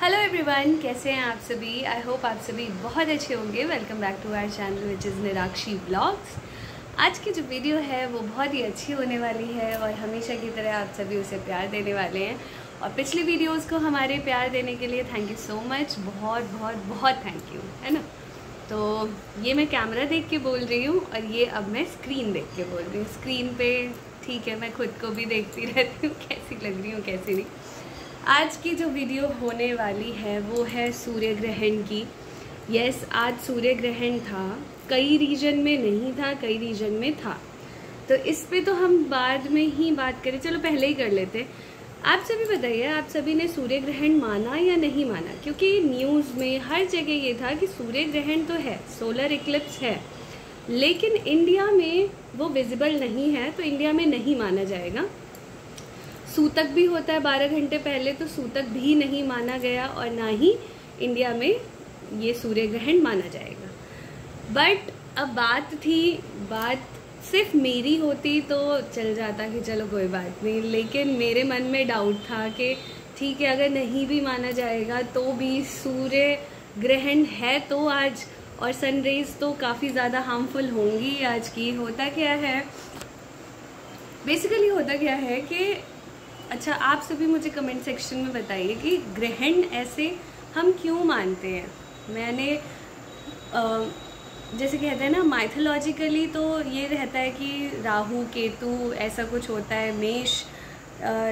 Hello everyone, कैसे हैं आप सभी। आई होप आप सभी बहुत अच्छे होंगे। Welcome back to our channel which is Nirakshi blogs. आज की जो वीडियो है वो बहुत ही अच्छी होने वाली है और हमेशा की तरह आप सभी उसे प्यार देने वाले हैं। और पिछली वीडियोस को हमारे प्यार देने के लिए थैंक यू सो मच, बहुत बहुत बहुत थैंक यू, है ना। तो ये मैं कैमरा देख के बोल रही हूँ और ये अब मैं स्क्रीन देख के बोल रही हूँ। स्क्रीन पे ठीक है, मैं खुद को भी देखती रहती हूँ कैसी लग रही हूँ कैसी नहीं। आज की जो वीडियो होने वाली है वो है सूर्य ग्रहण की। यस, आज सूर्य ग्रहण था। कई रीजन में नहीं था, कई रीजन में था, तो इस पे तो हम बाद में ही बात करें। चलो पहले ही कर लेते। आप सभी बताइए, आप सभी ने सूर्य ग्रहण माना या नहीं माना? क्योंकि न्यूज़ में हर जगह ये था कि सूर्य ग्रहण तो है, सोलर इक्लिप्स है, लेकिन इंडिया में वो विजिबल नहीं है, तो इंडिया में नहीं माना जाएगा। सूतक भी होता है 12 घंटे पहले, तो सूतक भी नहीं माना गया और ना ही इंडिया में ये सूर्य ग्रहण माना जाएगा। बट अब बात सिर्फ मेरी होती तो चल जाता कि चलो कोई बात नहीं, लेकिन मेरे मन में डाउट था कि ठीक है, अगर नहीं भी माना जाएगा तो भी सूर्य ग्रहण है तो आज, और सनरेज तो काफ़ी ज़्यादा हार्मफुल होंगी आज की। होता क्या है, बेसिकली होता क्या है कि अच्छा, आप सभी मुझे कमेंट सेक्शन में बताइए कि ग्रहण ऐसे हम क्यों मानते हैं। मैंने जैसे कहते हैं ना, माइथोलॉजिकली तो ये रहता है कि राहु केतु ऐसा कुछ होता है। मेष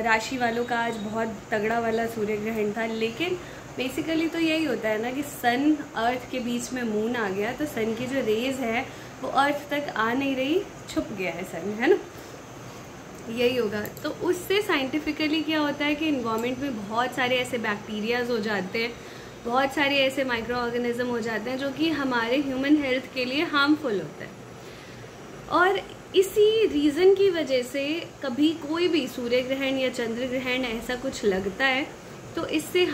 राशि वालों का आज बहुत तगड़ा वाला सूर्य ग्रहण था, लेकिन बेसिकली तो यही होता है ना कि सन अर्थ के बीच में मून आ गया, तो सन की जो रेज है वो अर्थ तक आ नहीं रही, छुप गया है सन, है ना, यही होगा। तो उससे साइंटिफिकली क्या होता है कि इन्वायरमेंट में बहुत सारे ऐसे बैक्टीरियाज हो जाते हैं, बहुत सारे ऐसे माइक्रो ऑर्गेनिज्म हो जाते हैं जो कि हमारे ह्यूमन हेल्थ के लिए हार्मफुल होते हैं। और इसी रीज़न की वजह से कभी कोई भी सूर्य ग्रहण या चंद्र ग्रहण ऐसा कुछ लगता है तो इससे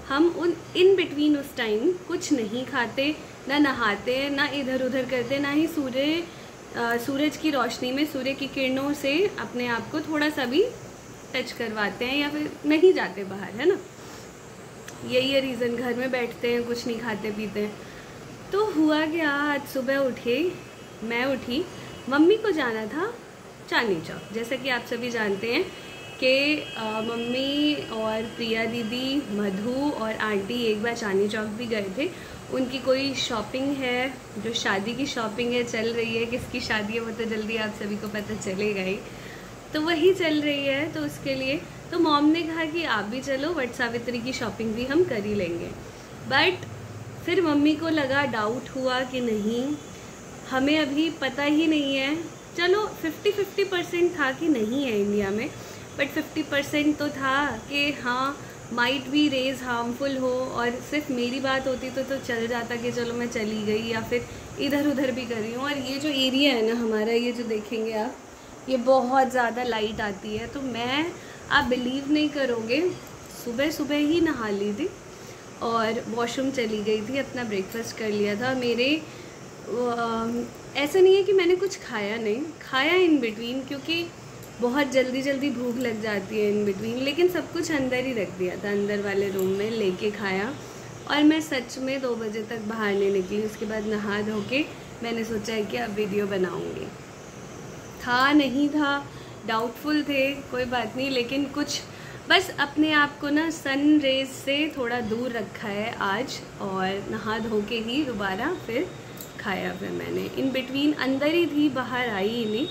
हम उन इन बिटवीन उस टाइम कुछ नहीं खाते, ना नहाते, ना इधर उधर करते, ना ही सूरज की रोशनी में, सूर्य की किरणों से अपने आप को थोड़ा सा भी टच करवाते हैं, या फिर नहीं जाते बाहर, है ना। यही है रीज़न, घर में बैठते हैं, कुछ नहीं खाते पीते हैं। तो हुआ क्या, आज सुबह मैं उठी, मम्मी को जाना था चांदनी चौक। जैसा कि आप सभी जानते हैं कि मम्मी और प्रिया दीदी, मधु और आंटी एक बार चांदनी चौक भी गए थे। उनकी कोई शॉपिंग है, जो शादी की शॉपिंग है, चल रही है। किसकी शादी है वो तो जल्दी आप सभी को पता चलेगा ही, तो वही चल रही है। तो उसके लिए तो मॉम ने कहा कि आप भी चलो, वट सावित्री की शॉपिंग भी हम कर ही लेंगे। बट फिर मम्मी को लगा, डाउट हुआ कि नहीं, हमें अभी पता ही नहीं है। चलो 50-50% था कि नहीं है इंडिया में, बट 50% तो था कि हाँ माइट भी रेज हार्मफुल हो। और सिर्फ मेरी बात होती तो चल जाता कि चलो मैं चली गई या फिर इधर उधर भी कर रही हूँ। और ये जो एरिया है ना हमारा, ये जो देखेंगे आप, ये बहुत ज़्यादा लाइट आती है। तो आप बिलीव नहीं करोगे, सुबह सुबह ही नहा ली थी और वॉशरूम चली गई थी, अपना ब्रेकफास्ट कर लिया था। ऐसा नहीं है कि मैंने कुछ खाया इन बिटवीन, क्योंकि बहुत जल्दी भूख लग जाती है इन बिटवीन, लेकिन सब कुछ अंदर ही रख दिया था, अंदर वाले रूम में लेके खाया। और मैं सच में 2 बजे तक बाहर नहीं निकली। उसके बाद नहा धो के मैंने सोचा है कि अब वीडियो बनाऊंगी। था नहीं था, डाउटफुल थे, कोई बात नहीं, लेकिन कुछ बस अपने आप को ना सन रेज से थोड़ा दूर रखा है आज, और नहा धो के ही दोबारा फिर खाया। फिर मैंने इन बिटवीन अंदर ही थी, बाहर आई ही नहीं।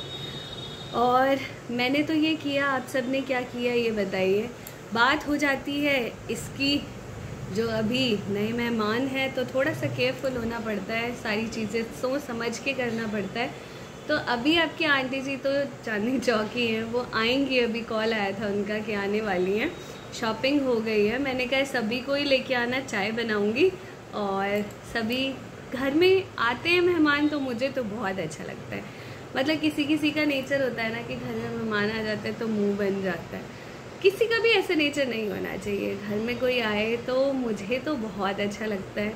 और मैंने तो ये किया, आप सब ने क्या किया ये बताइए। बात हो जाती है इसकी, जो अभी नए मेहमान है तो थोड़ा सा केयरफुल होना पड़ता है, सारी चीज़ें सोच समझ के करना पड़ता है। तो अभी आपकी आंटी जी तो चांदनी चौक ही हैं, वो आएंगी, अभी कॉल आया था उनका कि आने वाली हैं। शॉपिंग हो गई है, मैंने कहा सभी को ही लेके आना, चाय बनाऊँगी। और सभी घर में आते हैं मेहमान तो मुझे तो बहुत अच्छा लगता है। मतलब किसी का नेचर होता है ना कि घर में मेहमान आ जाते हैं तो मुंह बन जाता है। किसी का भी ऐसा नेचर नहीं होना चाहिए। घर में कोई आए तो मुझे तो बहुत अच्छा लगता है,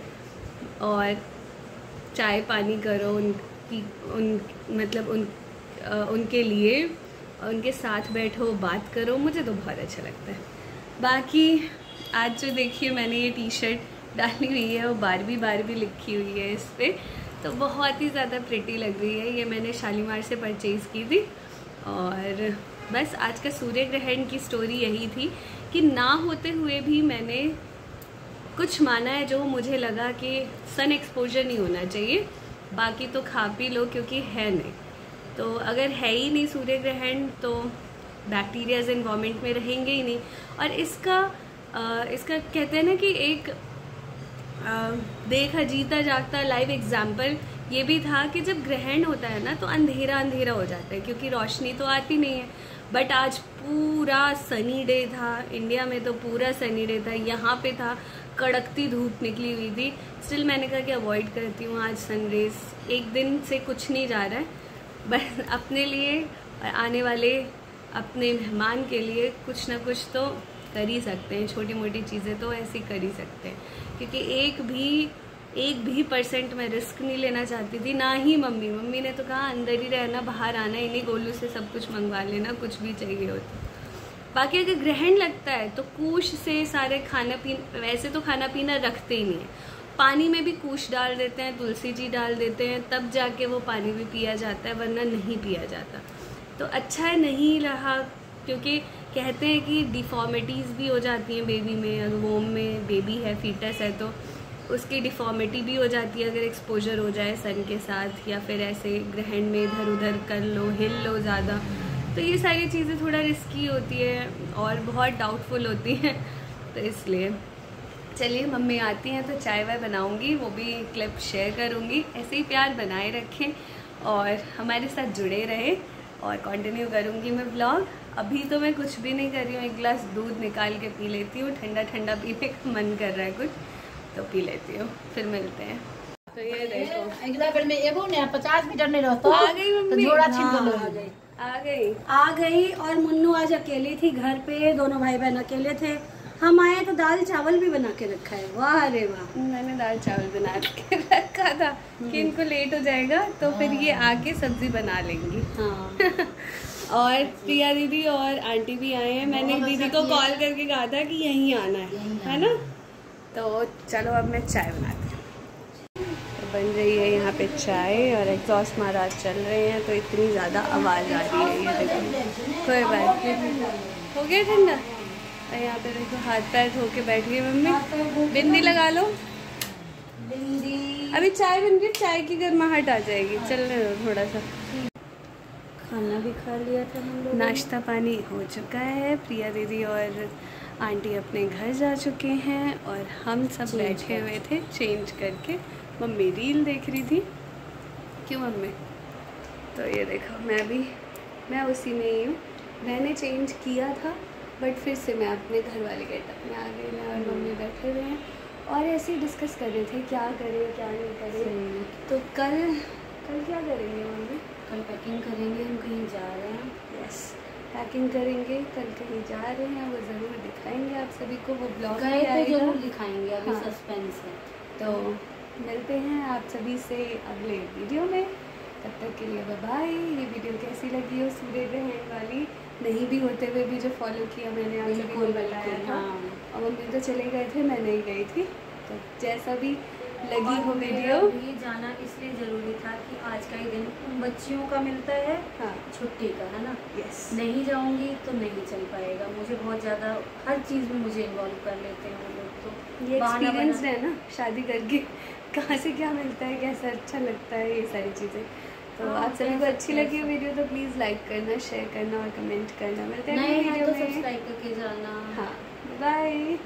और चाय पानी करो उनके लिए, उनके साथ बैठो, बात करो, मुझे तो बहुत अच्छा लगता है। बाकी आज जो देखिए मैंने ये टी शर्ट डाली हुई है वो बारबी बारबी लिखी हुई है इस पर, तो बहुत ही ज़्यादा प्रिटी लग रही है। ये मैंने शालीमार से परचेज़ की थी। और बस आज का सूर्य ग्रहण की स्टोरी यही थी कि ना होते हुए भी मैंने कुछ माना है जो मुझे लगा कि सन एक्सपोजर नहीं होना चाहिए, बाकी तो खा पी लो क्योंकि है नहीं। तो अगर है ही नहीं सूर्य ग्रहण तो बैक्टीरियाज एनवायरमेंट में रहेंगे ही नहीं। और इसका कहते हैं ना कि एक देखा जीता जागता लाइव एग्जाम्पल ये भी था कि जब ग्रहण होता है ना तो अंधेरा अंधेरा हो जाता है क्योंकि रोशनी तो आती नहीं है। बट आज पूरा सनी डे था, इंडिया में तो पूरा सनी डे था, यहाँ पे था कड़कती धूप निकली हुई थी। स्टिल मैंने कहा कि अवॉइड करती हूँ आज सनरेज। एक दिन से कुछ नहीं जा रहा है, बस अपने लिए और आने वाले अपने मेहमान के लिए कुछ ना कुछ तो कर ही सकते हैं। छोटी मोटी चीज़ें तो ऐसी कर ही सकते हैं, क्योंकि एक भी % मैं रिस्क नहीं लेना चाहती थी, ना ही मम्मी ने तो कहा अंदर ही रहना, बाहर आना ही नहीं, गोलू से सब कुछ मंगवा लेना कुछ भी चाहिए हो तो। बाकी अगर ग्रहण लगता है तो कूश से सारे खाना पीना, वैसे तो खाना पीना रखते ही नहीं है, पानी में भी कूश डाल देते हैं, तुलसी जी डाल देते हैं, तब जाके वो पानी भी पिया जाता है, वरना नहीं पिया जाता। तो अच्छा है नहीं रहा, क्योंकि कहते हैं कि डिफॉर्मिटीज़ भी हो जाती हैं बेबी में। अगर वोम में बेबी है, फीटस है, तो उसकी डिफॉर्मिटी भी हो जाती है अगर एक्सपोजर हो जाए सन के साथ, या फिर ऐसे ग्रहण में इधर उधर कर लो, हिल लो ज़्यादा। तो ये सारी चीज़ें थोड़ा रिस्की होती है और बहुत डाउटफुल होती हैं, तो इसलिए चलिए मम्मी आती हैं तो चाय वाय बनाऊँगी, वो भी क्लिप शेयर करूँगी। ऐसे ही प्यार बनाए रखें और हमारे साथ जुड़े रहे, और कंटिन्यू करूँगी मैं ब्लॉग। अभी तो मैं कुछ भी नहीं कर रही हूँ, एक गिलास दूध निकाल के पी लेती हूँ, ठंडा ठंडा पीने का मन कर रहा है कुछ, तो पी लेती हूँ, फिर मिलते हैं। तो ये देखो अगला बेर में एगो ने 50 मीटर नहीं रहता, आ गई मम्मी, तो जोड़ा छिल लो, आ गई। और मुन्नू आज अकेली थी घर पे, दोनों भाई बहन अकेले थे। हम आए तो दाल चावल भी बना के रखा है। वाह रे वाह, मैंने दाल चावल बना के रखा था कि इनको लेट हो जाएगा तो फिर ये आके सब्जी बना लेंगी। हाँ। और प्रिया दीदी और आंटी भी आए हैं। मैंने दीदी को कॉल करके कहा था कि यहीं आना है ना। तो चलो अब मैं चाय बनाती हूँ। तो बन रही है यहाँ पे चाय और एग्जॉस्ट महाराज चल रहे हैं, तो इतनी ज़्यादा आवाज़ आ रही है। ये देखो, कोई बात नहीं, हो गया ठंडा। और यहाँ पे देखो हाथ पैर धो के बैठ गई मम्मी। बिंदी लगा लो, अभी चाय बन रही, चाय की गर्माहट आ जाएगी। चलने दो थोड़ा सा। खाना भी खा लिया था हम लोग, नाश्ता पानी हो चुका है। प्रिया दीदी और आंटी अपने घर जा चुके हैं और हम सब बैठे हुए थे चेंज करके। मम्मी रील देख रही थी। क्यों मम्मी? तो ये देखो मैं उसी में ही हूँ। मैंने चेंज किया था बट फिर से मैं अपने घर वाले गेटअप में आ गई। मैं और मम्मी बैठे हुए हैं और ऐसे ही डिस्कस कर रहे थे क्या करें क्या नहीं करें। तो कल क्या करेंगे मम्मी? कल पैकिंग करेंगे, हम कहीं जा रहे हैं। यस, पैकिंग करेंगे, कल कहीं जा रहे हैं, वो ज़रूर दिखाएंगे आप सभी को। वो ब्लॉग गए तो जरूर दिखाएंगे, अभी हाँ। सस्पेंस है। तो मिलते हैं आप सभी से अगले वीडियो में। तब तक के लिए बाय बाय। ये वीडियो कैसी लगी हो सूर्य ग्रहण वाली, नहीं भी होते हुए भी जो फॉलो किया मैंने आप सभी को बताया था। और मम्मी तो चले गए थे, मैं नहीं गई थी। तो जैसा भी लगी हो वीडियो, भी जाना इसलिए ज़रूरी था कि आज का ही दिन बच्चियों का मिलता है, हाँ छुट्टी का, है ना। यस, नहीं जाऊंगी तो नहीं चल पाएगा। मुझे बहुत ज़्यादा हर चीज़ में मुझे इन्वॉल्व कर लेते हैं वो लोग। तो ये एक्सपीरियंस है ना शादी करके, कहाँ से क्या मिलता है, कैसा अच्छा लगता है, ये सारी चीज़ें। तो हाँ, आप सभी को अच्छी लगी वीडियो तो प्लीज़ लाइक करना, शेयर करना और कमेंट करना। मिलते हैं नए हैं वीडियो तो में। सब्सक्राइब करके जाना। हाँ, बाय।